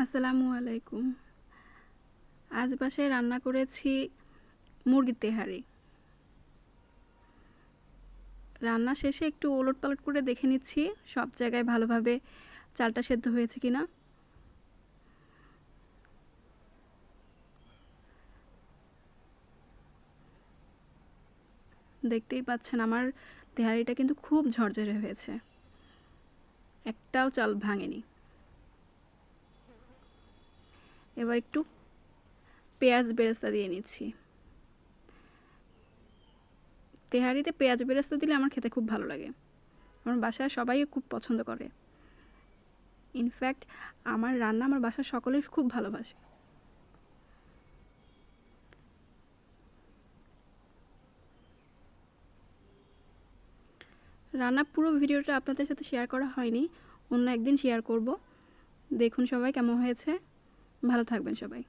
আসসালামু আলাইকুম। আজ বাসায় রান্না করেছি মুরগির তেহারি। রান্না শেষে একটু ওলটপালট করে দেখে নিচ্ছি সব জায়গায় ভালোভাবে চালটা সেদ্ধ হয়েছে কিনা। দেখতেই পাচ্ছেন আমার তেহারিটা কিন্তু খুব ঝরঝরে হয়েছে, একটাও চাল ভাঙেনি। এবার একটু পেঁয়াজ বেরেস্তা দিয়ে নিচ্ছি। তেহারিতে পেঁয়াজ বেরেস্তা দিলে আমার খেতে খুব ভালো লাগে, আমার বাসায় সবাই খুব পছন্দ করে। ইনফ্যাক্ট আমার রান্না আমার বাসার সকলেই খুব ভালোবাসে। রান্নার পুরো ভিডিওটা আপনাদের সাথে শেয়ার করা হয়নি, অন্য একদিন শেয়ার করব। দেখুন সবাই কেমন হয়েছে। ভালো থাকবেন সবাই।